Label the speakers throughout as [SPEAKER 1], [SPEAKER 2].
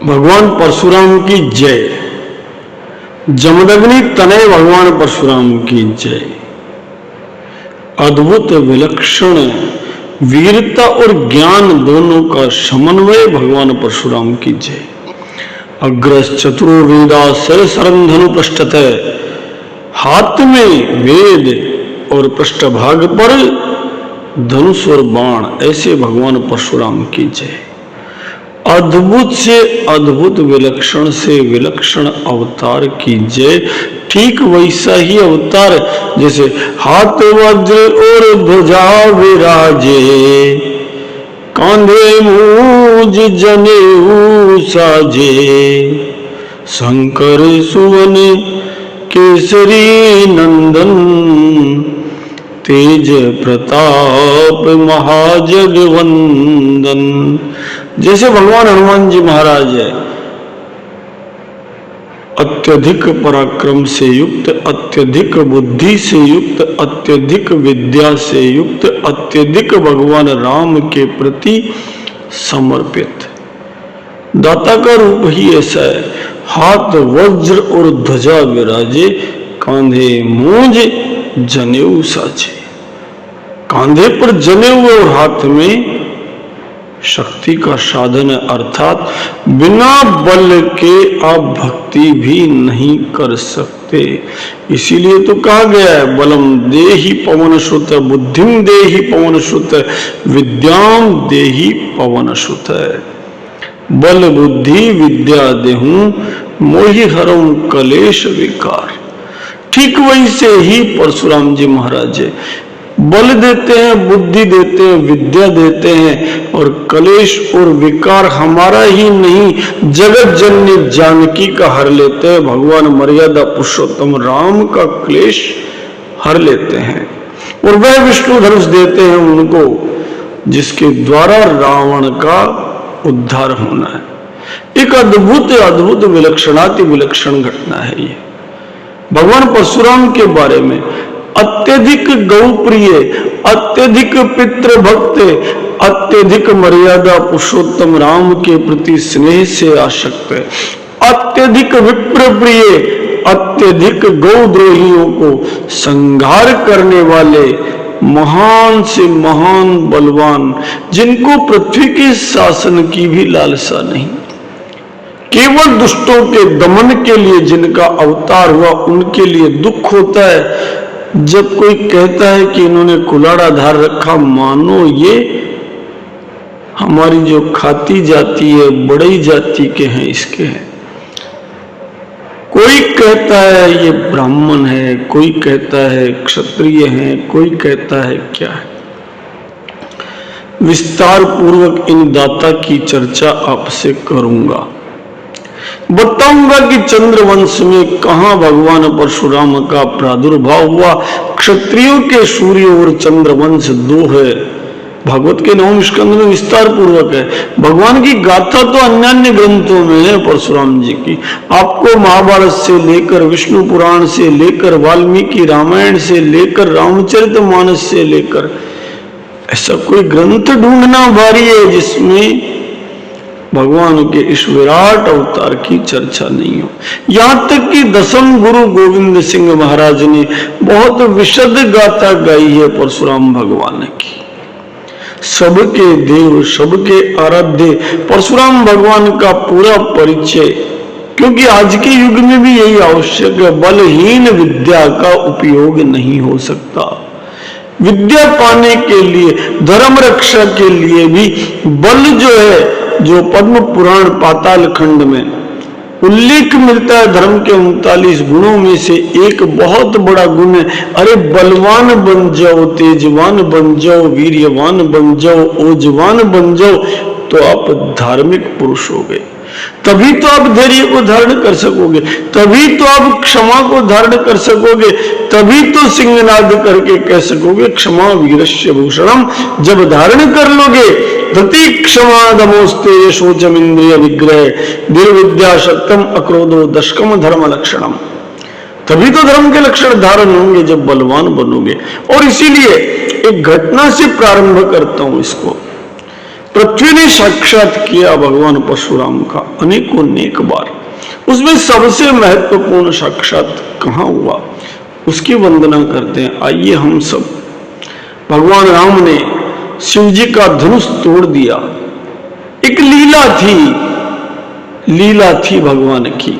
[SPEAKER 1] भगवान परशुराम की जय। जमदग्नि तनय भगवान परशुराम की जय। अद्भुत विलक्षण वीरता और ज्ञान दोनों का समन्वय भगवान परशुराम की जय। अग्रस चतुर्वेदा सरंधनु पृष्ठत, हाथ में वेद और पृष्ठभाग पर धनुष और बाण, ऐसे भगवान परशुराम की जय। अद्भुत से अद्भुत विलक्षण से विलक्षण अवतार की जय। ठीक वैसा ही अवतार जैसे हाथ वज्र और ध्वजा विराजे, कांधे मूज जनेऊ साजे, शंकर सुवन केसरी नंदन, तेज प्रताप महाजगवंदन। जैसे भगवान हनुमान जी महाराज है, अत्यधिक पराक्रम से युक्त, अत्यधिक बुद्धि से युक्त, अत्यधिक विद्या से युक्त, अत्यधिक भगवान राम के प्रति समर्पित। दाता का रूप ही ऐसा है। हाथ वज्र और ध्वजा विराजे, कांधे मूंज जनेऊ साजे। कांधे पर जनेऊ और हाथ में शक्ति का साधन है, अर्थात बिना बल के आप भक्ति भी नहीं कर सकते। इसीलिए तो कहा गया है, बलम देहि पवनसुत, बुद्धिम देहि पवनसुत, विद्याम देहि पवनसुत। बल बुद्धि विद्या देहूं, मोहि हरम कलेश विकार। ठीक वैसे ही परशुराम जी महाराज है। बल देते हैं, बुद्धि देते हैं, विद्या देते हैं, और कलेश और विकार हमारा ही नहीं, जगत जननी जानकी का हर लेते हैं। भगवान मर्यादा पुरुषोत्तम राम का क्लेश हर लेते हैं। और वह विष्णु धनुष देते हैं उनको, जिसके द्वारा रावण का उद्धार होना है। एक अद्भुत अद्भुत विलक्षणाति विलक्षण घटना है ये। भगवान परशुराम के बारे में अत्यधिक गौप्रिय, अत्यधिक पितृ भक्त, अत्यधिक मर्यादा पुरुषोत्तम राम के प्रति स्नेह से आसक्त, अत्यधिक विप्र प्रिय, अत्यधिक गौद्रोहियों को संहार करने वाले महान से महान बलवान, जिनको पृथ्वी के शासन की भी लालसा नहीं, केवल दुष्टों के दमन के लिए जिनका अवतार हुआ, उनके लिए दुख होता है जब कोई कहता है कि इन्होंने कुलाड़ा धार रखा। मानो ये हमारी जो खाती जाती है, बड़ई जाति के हैं, इसके हैं। कोई कहता है ये ब्राह्मण है, कोई कहता है क्षत्रिय है, कोई कहता है क्या है। विस्तार पूर्वक इन दाता की चर्चा आपसे करूंगा। बताऊंगा कि चंद्रवंश में कहां भगवान परशुराम का प्रादुर्भाव हुआ। क्षत्रियों के सूर्य और चंद्रवंश दो है। भागवत के 9वें स्कंद में विस्तार पूर्वक है। भगवान की गाथा तो अन्य ग्रंथों में है परशुराम जी की। आपको महाभारत से लेकर, विष्णु पुराण से लेकर, वाल्मीकि रामायण से लेकर, रामचरितमानस से लेकर, ऐसा कोई ग्रंथ ढूंढना भारी है जिसमें भगवान के इस विराट अवतार की चर्चा नहीं हो। यहां तक कि दसम गुरु गोविंद सिंह महाराज ने बहुत विशद गाथा गाई है परशुराम भगवान की। सबके देव, सबके आराध्य परशुराम भगवान का पूरा परिचय, क्योंकि आज के युग में भी यही आवश्यक है। बलहीन विद्या का उपयोग नहीं हो सकता। विद्या पाने के लिए, धर्म रक्षा के लिए भी बल जो है, जो पद्म पुराण पाताल खंड में उल्लेख मिलता है, धर्म के 39 गुणों में से एक बहुत बड़ा गुण है। अरे बलवान बन जाओ, तेजवान बन जाओ, वीर्यवान बन जाओ, ओजवान बन जाओ, तो आप धार्मिक पुरुष हो गए। तभी तो आप धैर्य को धारण कर सकोगे, तभी तो आप क्षमा को धारण कर सकोगे, तभी तो सिंहनाद करके कह सकोगे क्षमा वीरस्य भूषणम। जब धारण कर लोगे, धति क्षमा दमोस्ते यशोचम इंद्रिय विग्रह, निर्विद्या शक्तम अक्रोधो दशकम धर्म लक्षणम। तभी तो धर्म के लक्षण धारण होंगे जब बलवान बनोगे। और इसीलिए एक घटना से प्रारंभ करता हूं इसको। पृथ्वी ने साक्षात किया भगवान परशुराम का अनेकों नेक बार। उसमें सबसे महत्वपूर्ण साक्षात कहाँ हुआ, उसकी वंदना करते हैं। आइए हम सब, भगवान राम ने शिव जी का धनुष तोड़ दिया। एक लीला थी भगवान की।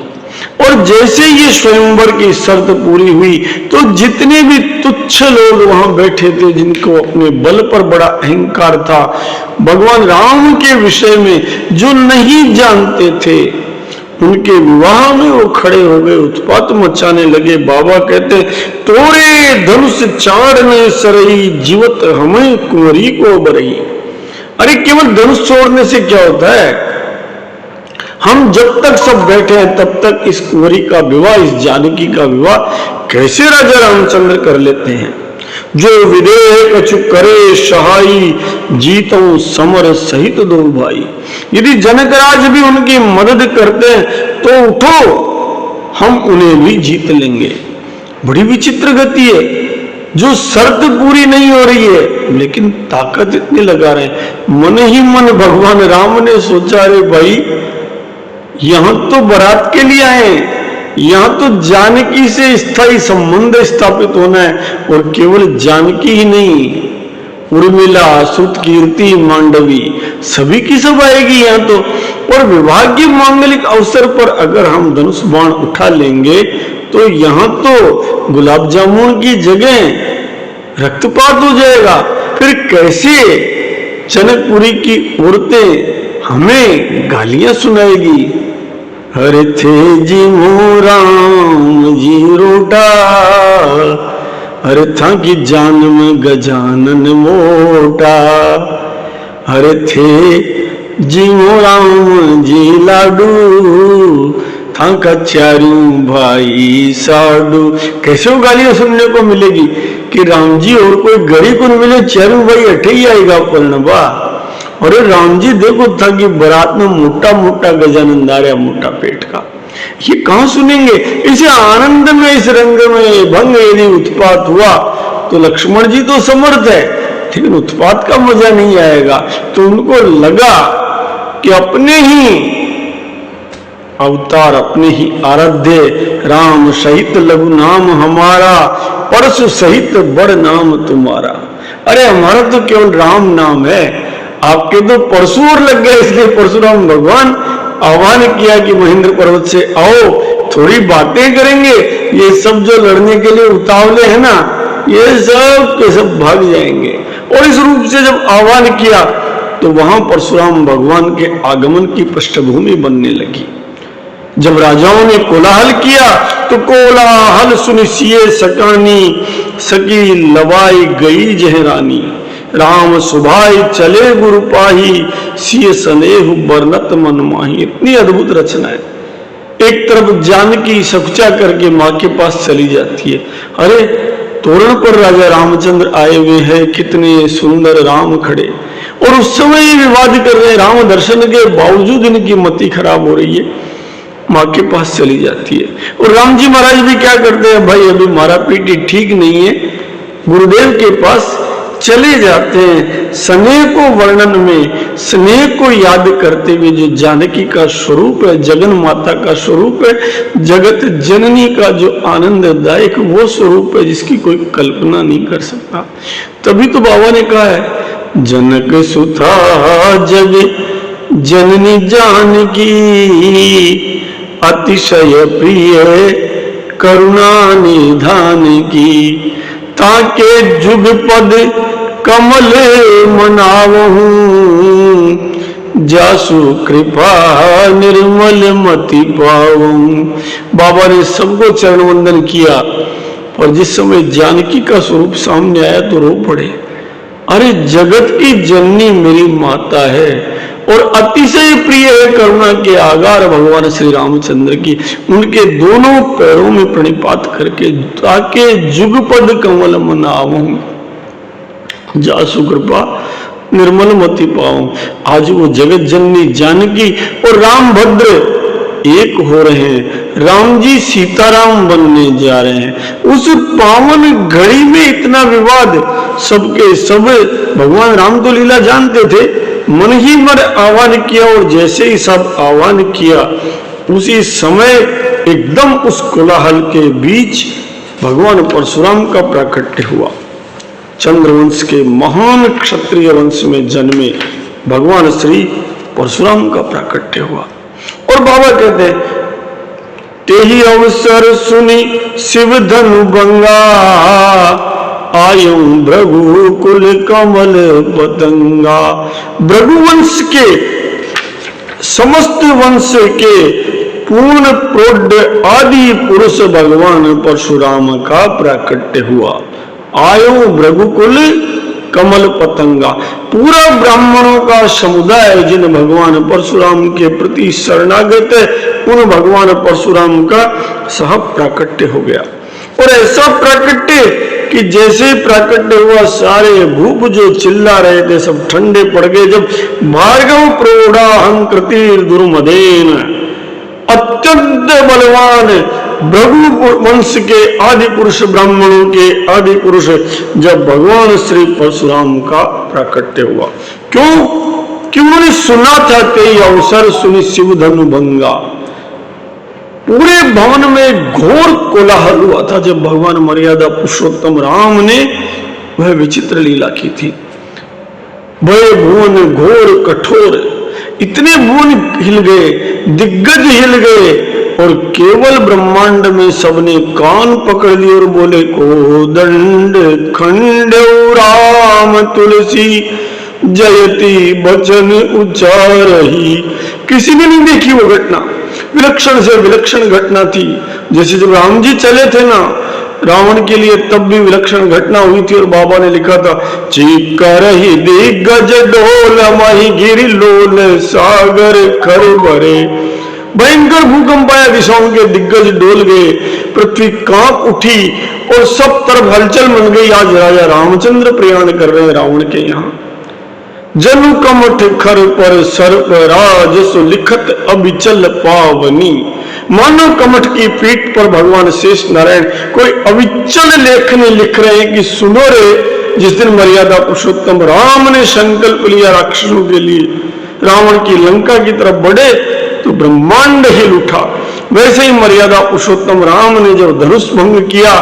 [SPEAKER 1] और जैसे ये स्वयंवर की शर्त पूरी हुई तो जितने भी तुच्छ लोग वहां बैठे थे, जिनको अपने बल पर बड़ा अहंकार था, भगवान राम के विषय में जो नहीं जानते थे, उनके विवाह में वो खड़े हो गए, उत्पात मचाने लगे। बाबा कहते, तोरे धनुष चाड़ने सरई जीवत हमें कुंवरी को बरई। अरे केवल धनुष छोड़ने से क्या होता है? हम जब तक सब बैठे हैं तब तक इस कुंवरी का विवाह, इस जानकी का विवाह कैसे राजा रामचंद्र कर लेते हैं? जो विदेह कछु करे सहाई जीतों समर सहित दो भाई। यदि जनकराज भी उनकी मदद करते हैं तो उठो, हम उन्हें भी जीत लेंगे। बड़ी विचित्र गति है, जो शर्त पूरी नहीं हो रही है लेकिन ताकत इतनी लगा रहे हैं। मन ही मन भगवान राम ने सोचा, रे भाई यहां तो बारात के लिए आए, यहां तो जानकी से स्थायी संबंध स्थापित होना है। और केवल जानकी ही नहीं, उर्मिला, श्रुतकीर्ति, मांडवी, सभी की सब आएगी यहाँ तो। और विवाह के मांगलिक अवसर पर अगर हम धनुष बाण उठा लेंगे तो यहाँ तो गुलाब जामुन की जगह रक्तपात हो जाएगा। फिर कैसे जनकपुरी की औरतें हमें गालियां सुनाएगी? हरे थे जी मोराम जी रोटा, हरे था की जान में गजानन मोटा। हरे थे जी मोराम जी लाडू, था का चारू भाई साडू। कैसे वो गालियां सुनने को मिलेगी कि राम जी और कोई गड़ी को मिले, चारू भाई अठे ही आएगा पलनबा। और राम जी देखो था कि बारात में मोटा मोटा गजानंद आ रहा, मोटा पेट का। ये कहां सुनेंगे? इसे आनंद में, इस रंग में भंग यदि उत्पात हुआ तो लक्ष्मण जी तो समर्थ है, लेकिन उत्पात का मजा नहीं आएगा। तो उनको लगा कि अपने ही अवतार, अपने ही आराध्य राम सहित लघु नाम हमारा, परशु सहित बड़ नाम तुम्हारा। अरे हमारा तो केवल राम नाम है, आपके तो परशुर लग गए। इसलिए परशुराम भगवान आह्वान किया कि महेंद्र पर्वत से आओ, थोड़ी बातें करेंगे। ये सब जो लड़ने के लिए उतावले है ना, ये सब के सब भाग जाएंगे। और इस रूप से जब आह्वान किया तो वहां परशुराम भगवान के आगमन की पृष्ठभूमि बनने लगी। जब राजाओं ने कोलाहल किया तो कोलाहल सुनि सिए सकानी, सकी लवाई गई जहरानी। राम सुभाई चले गुरु पाही, सिय स्नेह बरनत मन माही। इतनी अद्भुत रचना है। एक तरफ जानकी सकुचा करके माँ के पास चली जाती है। अरे तोरण पर राजा रामचंद्र आए हुए हैं, कितने सुंदर राम खड़े, और उस समय ये विवाद कर रहे हैं। राम दर्शन के बावजूद इनकी मति खराब हो रही है। माँ के पास चली जाती है और राम जी महाराज भी क्या करते हैं, भाई अभी मारा पीटी ठीक नहीं है, गुरुदेव के पास चले जाते हैं। स्नेह को वर्णन में, स्नेह को याद करते हुए, जो जानकी का स्वरूप है, जगन माता का स्वरूप है, जगत जननी का जो आनंददायक वो स्वरूप है जिसकी कोई कल्पना नहीं कर सकता। तभी तो बाबा ने कहा है, जनक सुता जग जननी जानकी, अतिशय प्रिय करुणा निधान की। ताके जुग पद कमल मनावहूं, जासु कृपा निर्मल मति पावहूं। बाबा ने सबको चरण वंदन किया और जिस समय जानकी का स्वरूप सामने आया तो रो पड़े। अरे जगत की जननी मेरी माता है और अतिशय प्रिय है करुणा के आगार भगवान श्री रामचंद्र की। उनके दोनों पैरों में प्रणिपात करके, ताके जुगपद कमल मनावूं, जासु कृपा निर्मल मति पाऊं। आज वो जगत जननी जानकी और राम भद्र एक हो रहे हैं। राम जी सीताराम बनने जा रहे हैं। उस पावन घड़ी में इतना विवाद, सबके सब भगवान राम तो लीला जानते थे, मन ही मन आह्वान किया और जैसे ही सब आह्वान किया उसी समय एकदम उस कोलाहल के बीच भगवान परशुराम का प्राकट्य हुआ। चंद्रवंश के महान क्षत्रिय वंश में जन्मे भगवान श्री परशुराम का प्राकट्य हुआ। और बाबा कहते हैं तेहि अवसर सुनी शिव धनु भंगा आयु भृगुकुल कमल पतंगा। भृगुवंश के समस्त वंश के पूर्ण प्रौढ़ आदि पुरुष भगवान परशुराम का प्राकट्य हुआ। आयु भृगुकुल कमल पतंगा, पूरा ब्राह्मणों का समुदाय जिन भगवान परशुराम के प्रति शरणागत है उन भगवान परशुराम का सह प्राकट्य हो गया। और ऐसा प्राकट्य कि जैसे प्राकट्य हुआ सारे भूप जो चिल्ला रहे थे सब ठंडे पड़ गए। जब भार्गव प्रौढ़ाहं कृतिर दुर्मदेन, अत्यंत बलवान भृगु वंश के आदि पुरुष ब्राह्मणों के आदि पुरुष जब भगवान श्री परशुराम का प्राकट्य हुआ, क्यों कि उन्होंने सुना था तेई अवसर सुनि शिव धनु भंगा। पूरे भवन में घोर कोलाहल हुआ था जब भगवान मर्यादा पुरुषोत्तम राम ने वह विचित्र लीला की थी। भय भुवन घोर कठोर, इतने भुवन हिल गए, दिग्गज हिल गए और केवल ब्रह्मांड में सबने कान पकड़ लिए और बोले कोदंड खंडेउ राम तुलसी जयति बचन उच्चारही। किसी ने नहीं देखी वो घटना, विलक्षण से विलक्षण घटना थी। जैसे जब राम जी चले थे ना रावण के लिए, तब भी विलक्षण घटना हुई थी और बाबा ने लिखा था चीख रही दिग्गज डोल माही गिरी लोल सागर खर भरे। भयंकर भूकंप आया, दिशाओं के दिग्गज डोल गए, पृथ्वी कांप उठी और सब तरफ हलचल मन गई। आज राजा रामचंद्र प्रयाण कर रहे हैं रावण के यहाँ। जनु कमठ खर पर सर्प राज सो लिखत अबिचल पावनी। मानव कमठ की पीठ पर भगवान शेष नारायण कोई अविचल लेखने लिख रहे हैं कि सुनो रे, जिस दिन मर्यादा पुरुषोत्तम राम ने संकल्प लिया राक्षसों के लिए रावण की लंका की तरफ बढ़े तो ब्रह्मांड हिल उठा। वैसे ही मर्यादा पुरुषोत्तम राम ने जब धनुष भंग किया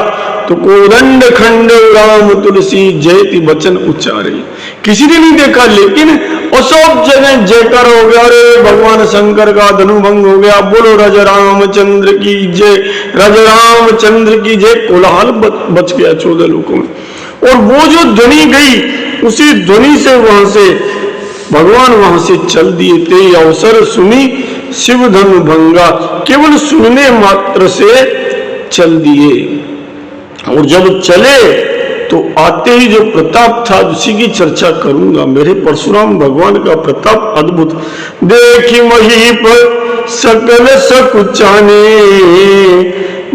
[SPEAKER 1] तो कोदंड खंड राम तुलसी जयति वचन उच्चारे। किसी ने नहीं देखा, लेकिन सब जगह जयकार हो गया, अरे भगवान शंकर का धनुभंग हो गया, बोलो राजा रामचंद्र की जय, राजा रामचंद्र की जय। कोलाहल बच गया 14 लोकों में। और वो जो ध्वनि गई उसी ध्वनि से वहां से भगवान वहां से चल दिए। ते अवसर सुनी शिव धनु भंगा, केवल सुनने मात्र से चल दिए। और जब चले तो आते ही जो प्रताप था उसी की चर्चा करूंगा। मेरे परशुराम भगवान का प्रताप अद्भुत। देखी महीप सकल सकुचाने,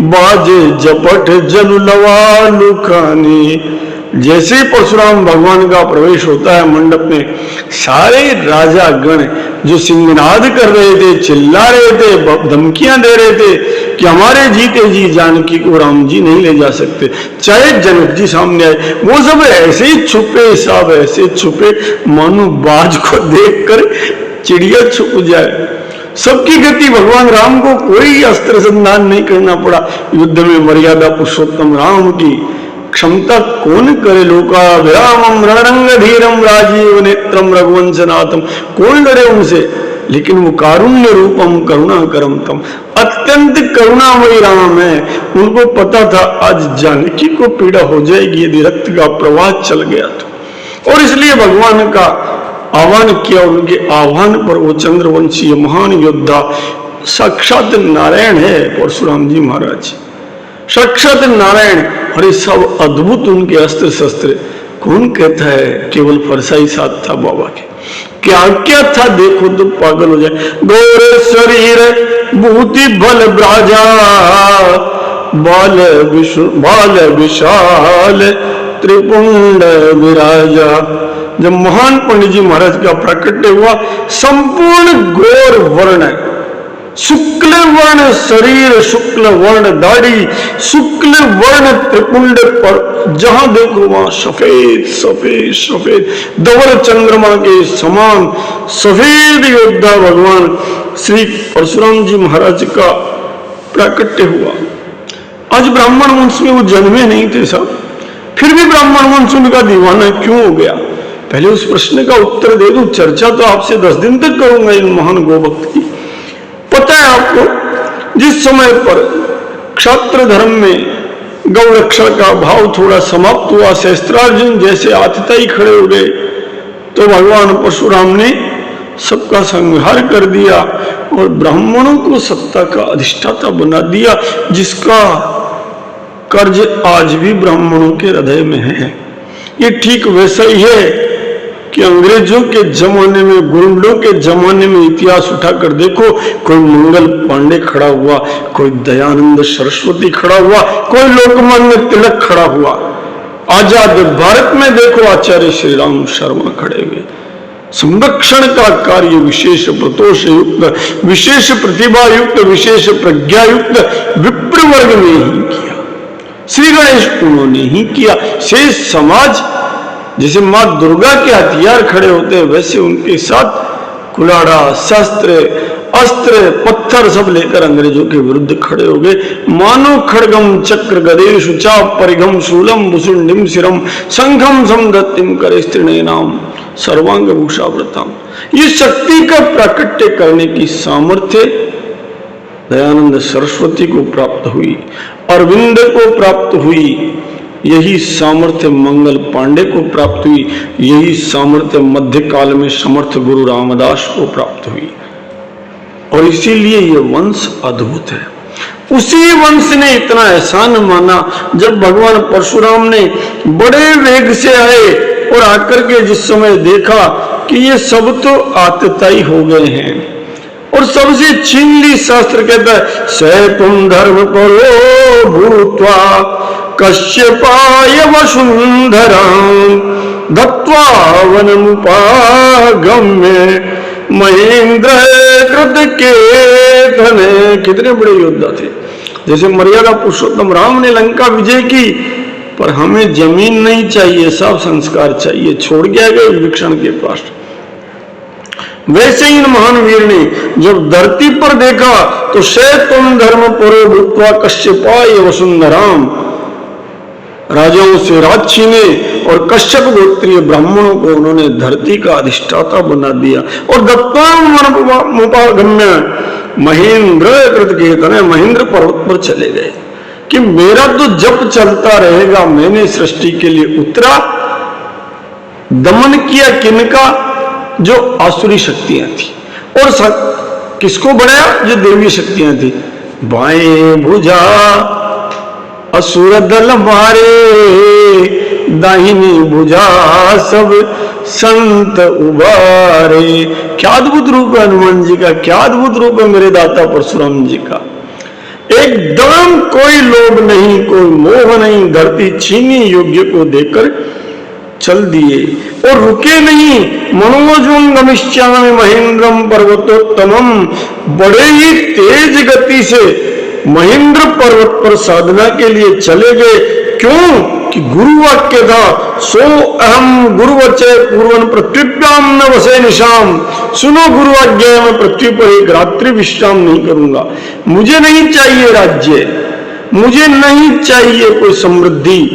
[SPEAKER 1] बाजे जपट जल लवा लुखाने। जैसे परशुराम भगवान का प्रवेश होता है मंडप में, सारे राजा गण जो सिंहनाद कर रहे थे, चिल्ला रहे थे, धमकियां दे रहे थे कि हमारे जीते जी जानकी को राम जी नहीं ले जा सकते, चाहे जनक जी सामने आए, वो सब ऐसे ही छुपे, सब ऐसे छुपे मानो बाज को देखकर चिड़िया छुप जाए। सबकी गति भगवान राम को कोई अस्त्र संधान नहीं करना पड़ा। युद्ध में मर्यादा पुरुषोत्तम राम की क्षमता कौन करे। लोका विरामम रणरंग धीरम राजीव नेत्रम रघुवंशनाथम, कौन डरे उनसे। लेकिन वो कारुण्य रूपम करुणा करम तम, अत्यंत करुणामयी राम है। उनको पता था आज जानकी को पीड़ा हो जाएगी यदि रक्त का प्रवाह चल गया तो, और इसलिए भगवान का आह्वान किया। उनके आह्वान पर वो चंद्रवंशीय महान योद्धा साक्षात नारायण है परशुराम जी महाराज, साक्षात नारायण। अरे सब अद्भुत उनके अस्त्र शस्त्र, कौन कहता है केवल फरसाई साथ था बाबा के। क्या क्या था देखो तो पागल हो जाए। गोरे शरीर भूति बल ब्राजा, बाल विशाल त्रिपुंड विराजा। जब महान पंडित जी महाराज का प्राकट्य हुआ, संपूर्ण गौर वर्ण शुक्ल वर्ण शरीर, शुक्ल वर्ण दाढ़ी, शुक्ल वर्ण त्रिपुंड पर जहां देखो वहां सफेद सफेद सफेद धवल चंद्रमा के समान सफेद योद्धा भगवान श्री परशुराम जी महाराज का प्राकट्य हुआ। आज ब्राह्मण वंश में वो जन्मे नहीं थे साहब, फिर भी ब्राह्मण वंश उनका दीवाना क्यों हो गया? पहले उस प्रश्न का उत्तर दे दूं। चर्चा तो आपसे 10 दिन तक करूंगा इन महान गोभक्त की। पता है आपको, जिस समय पर क्षात्र धर्म में गौरक्षा का भाव थोड़ा समाप्त हुआ, शस्त्रार्जुन जैसे आतताई खड़े हो गए, तो भगवान परशुराम ने सबका संहार कर दिया और ब्राह्मणों को सत्ता का अधिष्ठाता बना दिया, जिसका कर्ज आज भी ब्राह्मणों के हृदय में है। ये ठीक वैसा ही है कि अंग्रेजों के जमाने में, गुंडों के जमाने में इतिहास उठाकर देखो, कोई मंगल पांडे खड़ा हुआ, कोई दयानंद सरस्वती खड़ा हुआ, कोई लोकमान्य तिलक खड़ा हुआ। आजाद भारत में देखो आचार्य श्री राम शर्मा खड़े हुए। संरक्षण का कार्य विशेष प्रतोष युक्त, विशेष प्रतिभा युक्त, विशेष प्रज्ञा युक्त विप्र वर्ग ने ही किया। श्री गणेश उन्होंने ही किया। शेष समाज, जैसे मां दुर्गा के हथियार खड़े होते हैं, वैसे उनके साथ कुलाड़ा, शस्त्र, अस्त्र, पत्थर सब लेकर अंग्रेजों के विरुद्ध खड़े हो गए। मानो खड़गम चक्र गदेश चाप परिघम शूलम भुसुंडिम शिरम शंखम समदत्तिम करेस्त्रिणे नाम सर्वांग भूषावृतम। ये शक्ति का प्राकट्य करने की सामर्थ्य दयानंद सरस्वती को प्राप्त हुई, अरविंद को प्राप्त हुई, यही सामर्थ्य मंगल पांडे को प्राप्त हुई, यही सामर्थ्य मध्यकाल में समर्थ गुरु रामदास को प्राप्त हुई। और इसीलिए ये वंश अद्भुत है। उसी वंश ने इतना एहसान माना जब भगवान परशुराम ने बड़े वेग से आए और आकर के जिस समय देखा कि ये सब तो आतताई हो गए हैं और सबसे छीन ली। शास्त्र कहता है सैतुम धर्म परो भूत्वा कश्यपाय वसुंधरां दत्वा वनमुपागम्य महेंद्र कृत केतन। कितने बड़े योद्धा थे। जैसे मर्यादा पुरुषोत्तम राम ने लंका विजय की, पर हमें जमीन नहीं चाहिए, सब संस्कार चाहिए, छोड़ के आ गए विभीषण के पास। वैसे ही इन महान वीर ने जब धरती पर देखा तो शैतुम धर्म पुरो भूत्वा कश्यपाय वसुंधराम, राजाओं से राज छीने और कश्यप गोत्रीय ब्राह्मणों को उन्होंने धरती का अधिष्ठाता बना दिया। और दत्तामुपागम्य महेंद्र कृत केतन, महेंद्र पर्वत पर चले गए कि मेरा तो जप चलता रहेगा। मैंने सृष्टि के लिए उतरा, दमन किया किनका? जो आसुरी शक्तियां थी, और किसको बढ़ाया? जो देवी शक्तियां थी। बाएं भुजा असुर दल मारे, दाहिनी भुजा सब संत उबारे। क्या अद्भुत रूप है हनुमान जी का, क्या अद्भुत रूप है मेरे दाता परशुराम जी का। एकदम कोई लोभ नहीं, कोई मोह नहीं, धरती छीनी, योग्य को देकर चल दिए और रुके नहीं। मनोजम गमिष्यामि महेंद्रम पर्वतोत्तमम, बड़े ही तेज गति से महेंद्र पर्वत पर साधना के लिए चले गए। क्यों? कि गुरु वाक्य था, सो अहम गुरुवचय पूर्वन पृथ्व्याम न वसे निशाम। सुनो गुरु आज्ञा, मैं पृथ्वी पर एक रात्रि विश्राम नहीं करूंगा। मुझे नहीं चाहिए राज्य, मुझे नहीं चाहिए कोई समृद्धि,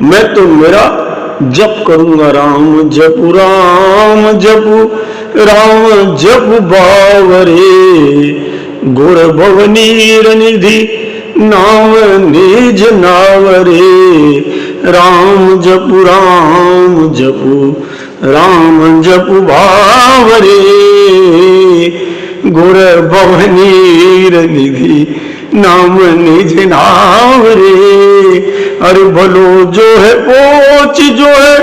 [SPEAKER 1] मैं तो मेरा जप करूंगा। राम जपु राम जपु राम जपु बावरे, गुर भवनीर निधि नाम निज नावरे। राम जपु राम जपु बावरे, गुर भवनीर निधि नाम निज नावरे। अरे भलो जो है पोच जो है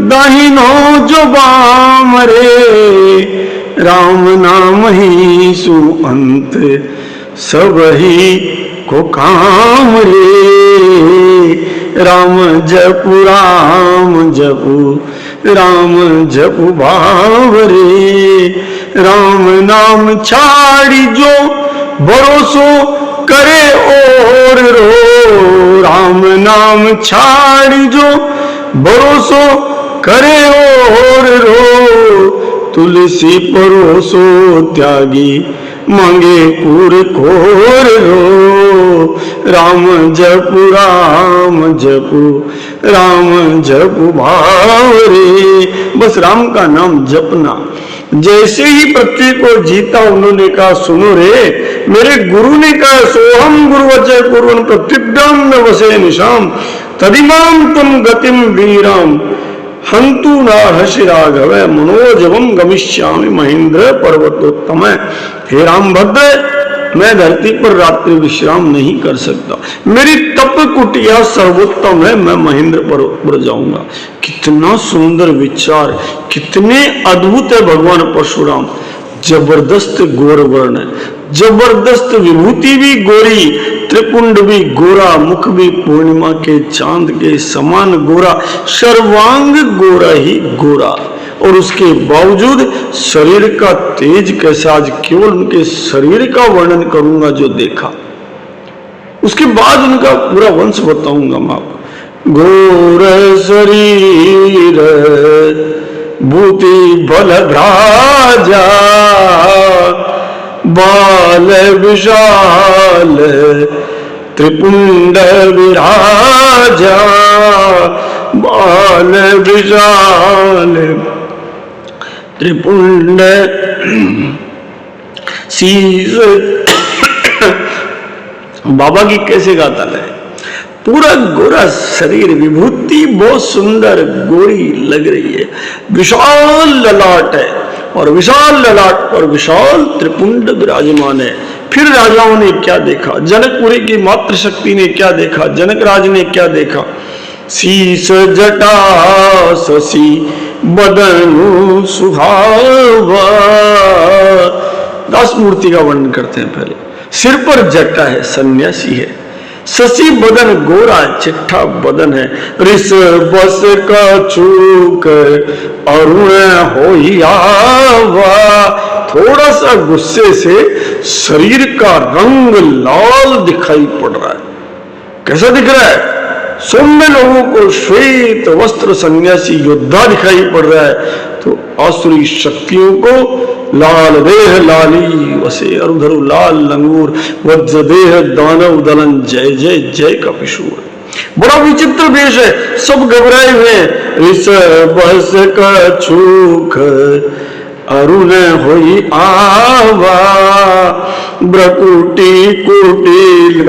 [SPEAKER 1] दाहिनो जो बाम रे, राम नाम ही सुअंत सब ही को काम रे। राम जपु राम जपु भाव रे। राम नाम छाड़ी जो भरोसो करे और रो, राम नाम छाड़ी जो भरोसो करे और रो, तुलसी परोसो त्यागी मांगे कूर खोर रो, राम जपु राम जपु भाव रे। बस राम का नाम जपना। जैसे ही पृथ्वी को जीता उन्होंने कहा सुनो रे, मेरे गुरु ने कहा सोहम गुरुवचय कुर्वन् पृथ्व्यां न वसे निशाम तदिमाम तुम गतिम वीराम हंतु नार्हसि राघव मनोजवम गमिष्यामि महेंद्र पर्वतोत्तम। हे राम भद्र, मैं धरती पर रात्रि विश्राम नहीं कर सकता, मेरी तप कुटिया सर्वोत्तम है, मैं महेंद्र पर्वत पर जाऊंगा। कितना सुंदर विचार, कितने अद्भुत है भगवान परशुराम। जबरदस्त गौर वर्ण है, जबरदस्त विभूति भी गोरी, त्रिपुंड भी गोरा, मुख भी पूर्णिमा के चांद के समान गोरा, सर्वांग गोरा ही गोरा। और उसके बावजूद शरीर का तेज कैसा, आज केवल उनके शरीर का वर्णन करूंगा जो देखा, उसके बाद उनका पूरा वंश बताऊंगा मैं आपको। घोर शरीर भूति बलभ्राजा, बाल विशाल त्रिपुंड विराजा, बाल विशाल त्रिपुंड शीश। बाबा की कैसे गाता है, पूरा गोरा शरीर, विभूति बहुत सुंदर गोरी लग रही है, विशाल ललाट है और विशाल ललाट पर विशाल त्रिपुंड विराजमान है। फिर राजाओं ने क्या देखा, जनकपुरी की मातृशक्ति ने क्या देखा, जनक राज ने क्या देखा, शीस जटा शशि बदनु सुहावा। दास मूर्ति का वर्णन करते हैं पहले। सिर पर जटा है, सन्यासी है, शशि बदन गोरा चिट्ठा बदन है, ऋष बस का चूक अरुण हो आवा। थोड़ा सा गुस्से से शरीर का रंग लाल दिखाई पड़ रहा है। कैसा दिख रहा है, सौम्य लोगों को श्वेत वस्त्र सन्यासी योद्धा दिखाई पड़ रहा है, तो आसुरी शक्तियों को लाल देह लाली वसे अरुधरु लाल लंगूर वज्र देह दानव दलन जय जय जय कपिशूर। बड़ा विचित्र वेश है, सब घबराए हुए हैं। ऋष बस का छूख अरुण होई आवा, ब्रकुटी कुटिल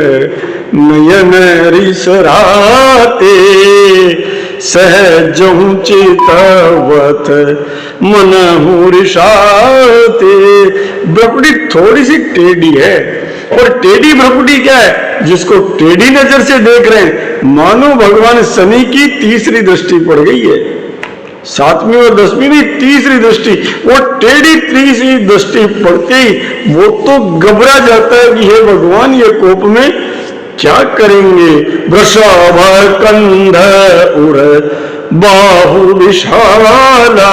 [SPEAKER 1] नयन रिसराते, सहजं चितवत मन हुरिशाते। ब्रकुटी थोड़ी सी टेढ़ी है, और टेढ़ी ब्रकुटी क्या है, जिसको टेढ़ी नजर से देख रहे हैं मानो भगवान शनि की तीसरी दृष्टि पड़ गई है। 7वीं और 10वीं नहीं, तीसरी दृष्टि, वो टेढ़ी तीसरी दृष्टि पड़ते ही वो तो घबरा जाता है कि हे भगवान ये कोप में क्या करेंगे। वृषभ कंध उड़ बाहु विशाला,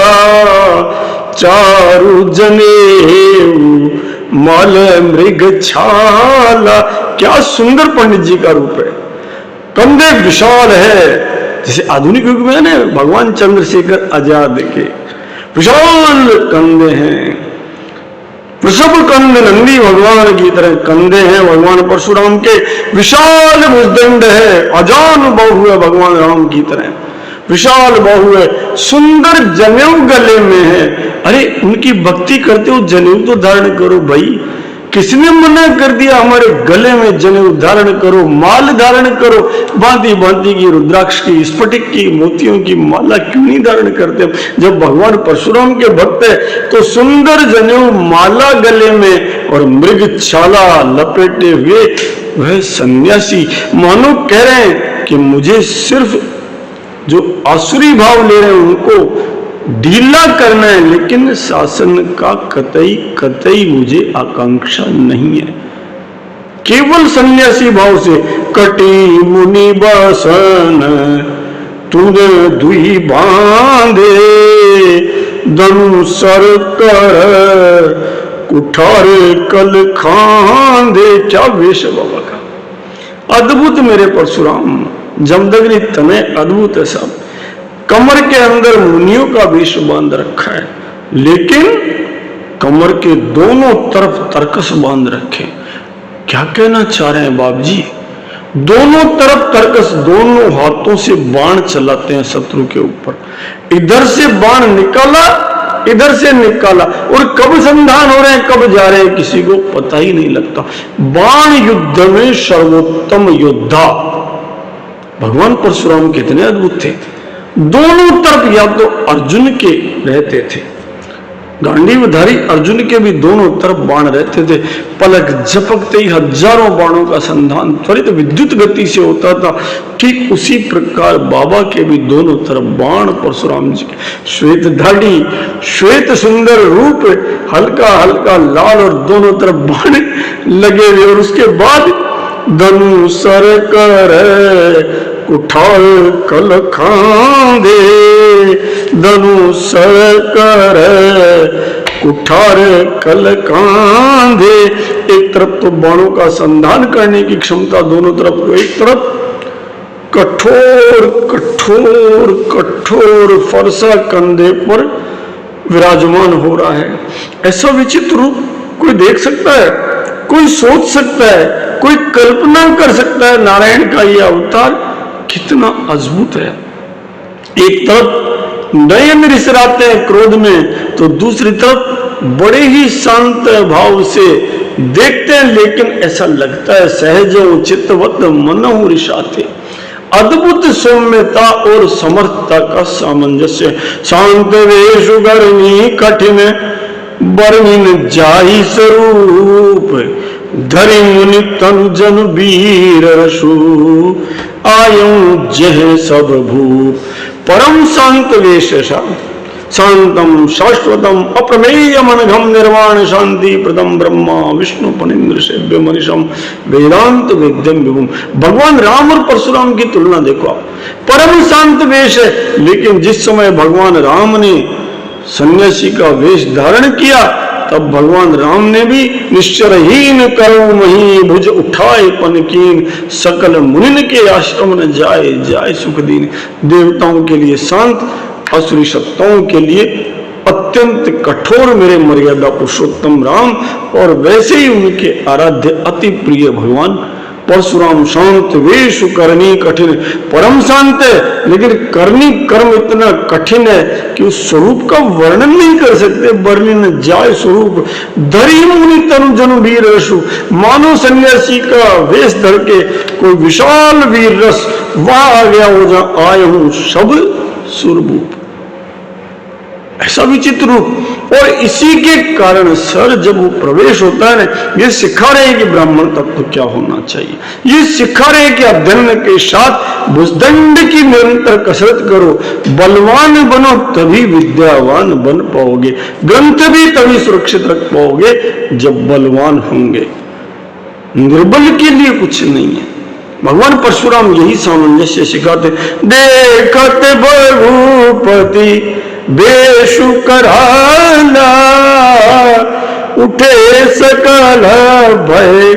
[SPEAKER 1] चारु जनेऊ मल मृग छाला। क्या सुंदर पंडित जी का रूप है। कंधे विशाल है, जैसे आधुनिक युग में ना भगवान चंद्रशेखर आजाद के विशाल कंधे हैं। वृषभ कंध नंदी भगवान की तरह कंधे हैं भगवान परशुराम के। विशाल भुजदंड है, अजान बाहु है भगवान राम की तरह, विशाल बाहु है। सुंदर जनेऊ गले में है। अरे उनकी भक्ति करते हो जनेऊ तो धारण करो भाई, किसने मना कर दिया हमारे गले में जनेऊ धारण करो, माल धारण करो, भांति भांति की रुद्राक्ष की, स्फटिक की, मोतियों की माला क्यों नहीं धारण करते। जब भगवान परशुराम के भक्त है तो सुंदर जनेऊ माला गले में और मृग छाला लपेटे हुए वह सन्यासी मानो कह रहे हैं कि मुझे सिर्फ जो आसुरी भाव ले रहे हैं उनको ढीला करना है, लेकिन शासन का कतई कतई मुझे आकांक्षा नहीं है। केवल सन्यासी भाव से कटी मुनि बसन तुद दुई बांधे, धनु सर कर कुठार कल खांदे। क्या वेश है बाबा का, अद्भुत मेरे परशुराम। जमदग्नि तने अद्भुत है सब। कमर के अंदर मुनियों का वेश बांध रखा है, लेकिन कमर के दोनों तरफ तरकस बांध रखे। क्या कहना चाह रहे हैं बाप जी? दोनों तरफ तरकस, दोनों हाथों से बाण चलाते हैं शत्रु के ऊपर। इधर से बाण निकाला, इधर से निकाला, और कब संधान हो रहे हैं, कब जा रहे हैं, किसी को पता ही नहीं लगता। बाण युद्ध में सर्वोत्तम योद्धा भगवान परशुराम कितने अद्भुत थे। दोनों तरफ या तो अर्जुन के रहते थे, गांडीवधारी अर्जुन के भी दोनों तरफ बाण रहते थे। पलक झपकते ही हजारों बाणों का संधान त्वरित विद्युत गति से होता था। ठीक उसी प्रकार बाबा के भी दोनों तरफ बाण परशुराम जी के। श्वेत धाड़ी, श्वेत सुंदर रूप, हल्का हल्का लाल, और दोनों तरफ बाण लगे हुए। और उसके बाद धनु सर कर कुठार कल खांदे, धनु सर कर कुठार कल खांदे। एक तरफ तो बाणों का संधान करने की क्षमता दोनों तरफ, एक तरफ कठोर कठोर कठोर फरसा कंधे पर विराजमान हो रहा है। ऐसा विचित्र रूप कोई देख सकता है, कोई सोच सकता है, कोई कल्पना कर सकता है? नारायण का यह अवतार कितना अद्भुत है। एक तरफ नयन रिसराते हैं क्रोध में, तो दूसरी तरफ बड़े ही शांत भाव से देखते हैं, लेकिन ऐसा लगता है सहज चित्तवत मनहु रिसाते। अद्भुत सौम्यता और समर्थता का सामंजस्य। शांत वेशु गर्मी कठिन बरमिन जाहि स्वरूप, धरि मुनि तनु जन वीर रसु, आयु जह सब भूप। परम शांत वेश, शांतम शाश्वतम अप्रमेय मनघम निर्वाण शांति प्रदम ब्रह्मा विष्णु पनिंद्र सेव्य मनीषम वेदांत वेद्यम विभुम। भगवान राम और परशुराम की तुलना देखो आप। परम शांत वेश है, लेकिन जिस समय भगवान राम ने सन्यासी का वेश धारण किया, तब भगवान राम ने भी निश्चरहीन करो मही भुज उठाए पनकीन, सकल मुनिन के आश्रम न जाए जाए सुख दीन। देवताओं के लिए शांत, असुरी सत्ताओं के लिए अत्यंत कठोर मेरे मर्यादा पुरुषोत्तम राम, और वैसे ही उनके आराध्य अति प्रिय भगवान परशुराम। शांत वेश करनी कठिन, परम शांत है, लेकिन करनी कर्म इतना कठिन है कि उस स्वरूप का वर्णन नहीं कर सकते। वर्णन जाय स्वरूप। धरी मुनि तनु जन वीर रसु, मानो सन्यासी का वेश धर के कोई विशाल वीर रस वहां आ गया हो, जहां आए हूं सब सुरभूप। ऐसा विचित्र रूप। और इसी के कारण सर जब वो प्रवेश होता है ना, ये सिखा रहे हैं कि ब्राह्मण तत्व तो क्या होना चाहिए। ये सिखा रहे हैं कि अध्ययन के साथ भुजदंड की निरंतर कसरत करो, बलवान बनो तभी विद्यावान बन पाओगे, ग्रंथ भी तभी सुरक्षित रख पाओगे जब बलवान होंगे। निर्बल के लिए कुछ नहीं है। भगवान परशुराम यही सामंजस्य सिखाते। देखत भूपति बेशु कराला, उठे सकल भय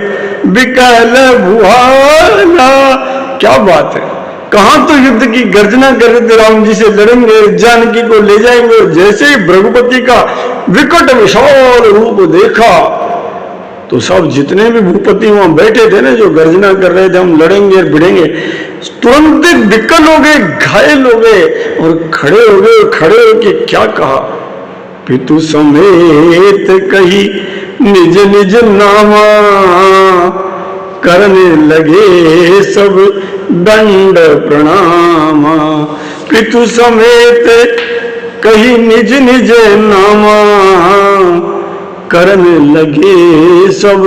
[SPEAKER 1] विकल भुआला। क्या बात है। कहां तो युद्ध की गर्जना कर रहे थे, राम जी से लड़ेंगे, जानकी को ले जाएंगे। जैसे ही भृगुपति का विकट विशाल रूप देखा, तो सब जितने भी भूपति वहां बैठे थे ना, जो गर्जना कर रहे थे हम लड़ेंगे भिड़ेंगे, तुरंत विकल हो गए, घायल हो गए और खड़े हो गए। खड़े होके क्या कहा? पितु समेत कही निज निज नामा, करने लगे सब दंड प्रणामा। पितु समेत कही निज निज नामा, करने लगे सब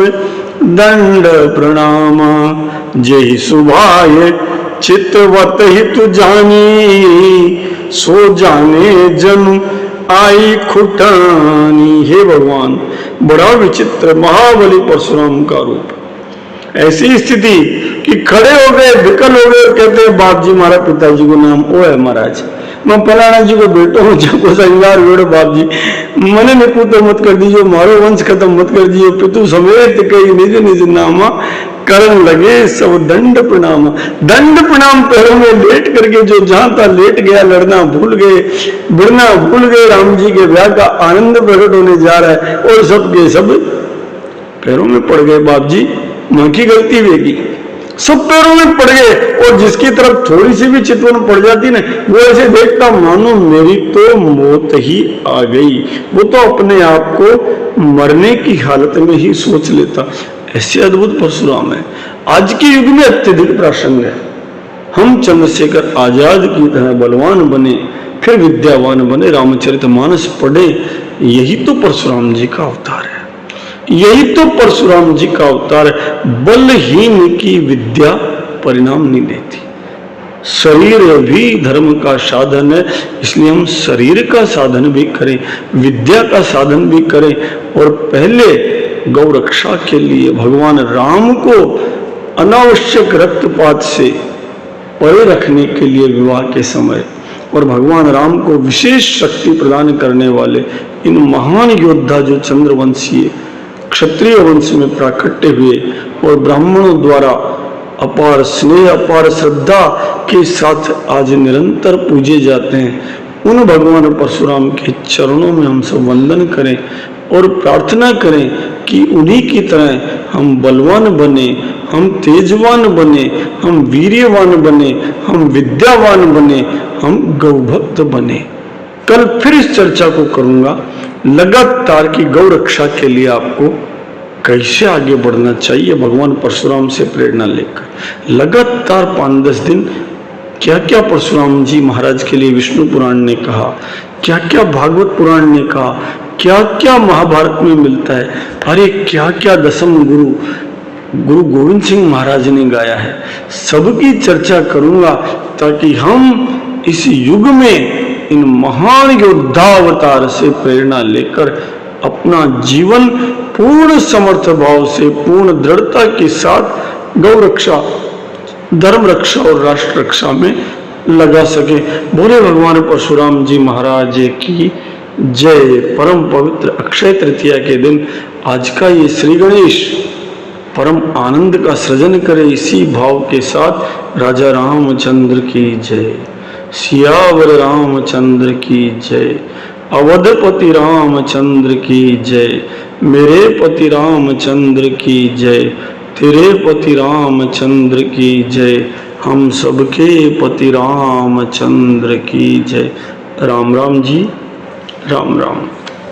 [SPEAKER 1] दंड प्रणामा। जय सुभाय चित्तवत हितु जानी, सो जाने जन आई खुटानी। हे भगवान, बड़ा विचित्र महाबली परशुराम का रूप। ऐसी स्थिति कि खड़े हो गए, विकल हो गए, कहते हैं बाप जी हमारा पिताजी को नाम ओ है महाराज, मैं फलाना जी को बेटो हूँ, जब संगार बेड़ो बाप जी मने निकू तो मत कर दीजिए, मारो वंश खत्म मत कर दीजिए, पितु समेत कई निज निज नामा करण लगे सब दंड प्रणाम। दंड प्रणाम पैरों में लेट करके जो जहां था लेट गया, लड़ना भूल गए, बढ़ना भूल गए, राम जी के ब्याह का आनंद प्रकट होने जा रहा है और सब के सब पैरों में पड़ गए। बाप जी मां की गलती होगी, सब पैरों में पड़ गए, और जिसकी तरफ थोड़ी सी भी चितवन पड़ जाती ना, वो ऐसे देखता मानो मेरी तो मौत ही आ गई, वो तो अपने आप को मरने की हालत में ही सोच लेता। ऐसे अद्भुत परशुराम है, आज के युग में अत्यधिक प्रासंग है। हम चंद्रशेखर आजाद की तरह बलवान बने, फिर विद्यावान बने, रामचरितमानस पढ़े, यही तो परशुराम जी का अवतार है, यही तो परशुराम जी का अवतार है। बलहीन की विद्या परिणाम नहीं देती, शरीर भी धर्म का साधन है, इसलिए हम शरीर का साधन भी करें, विद्या का साधन भी करें, और पहले गौ रक्षा के लिए भगवान राम को अनावश्यक रक्तपात से परे रखने के लिए विवाह के समय, और भगवान राम को विशेष शक्ति प्रदान करने वाले इन महान योद्धा जो चंद्रवंशीय क्षत्रिय वंश में प्राकट्य हुए और ब्राह्मणों द्वारा अपार स्नेह अपार श्रद्धा के साथ आज निरंतर पूजे जाते हैं, उन भगवान परशुराम के चरणों में हम सब वंदन करें और प्रार्थना करें कि उन्हीं की तरह हम बलवान बने, हम तेजवान बने, हम वीर्यवान बने, हम विद्यावान बने, हम गौभक्त बने। कल फिर इस चर्चा को करूंगा लगातार की गौ रक्षा के लिए आपको कैसे आगे बढ़ना चाहिए, भगवान परशुराम से प्रेरणा लेकर लगातार 5-10 दिन क्या क्या परशुराम जी महाराज के लिए विष्णु पुराण ने कहा, क्या क्या भागवत पुराण ने कहा, क्या क्या महाभारत में मिलता है, अरे क्या क्या दसम गुरु गोविंद सिंह महाराज ने गाया है, सबकी चर्चा करूंगा ताकि हम इस युग में इन महान योद्धावतार से प्रेरणा लेकर अपना जीवन पूर्ण समर्थ भाव से पूर्ण दृढ़ता के साथ गौ रक्षा, धर्म रक्षा और राष्ट्र रक्षा में लगा सके। बोले भगवान परशुराम जी महाराज की जय। परम पवित्र अक्षय तृतीया के दिन आज का ये श्री गणेश परम आनंद का सृजन करे, इसी भाव के साथ राजा रामचंद्र की जय, सियावर रामचंद्र की जय, अवधपति रामचंद्र की जय, मेरे पति रामचंद्र की जय, तेरे पति रामचंद्र की जय, हम सबके पति रामचंद्र की जय। राम राम जी, राम राम।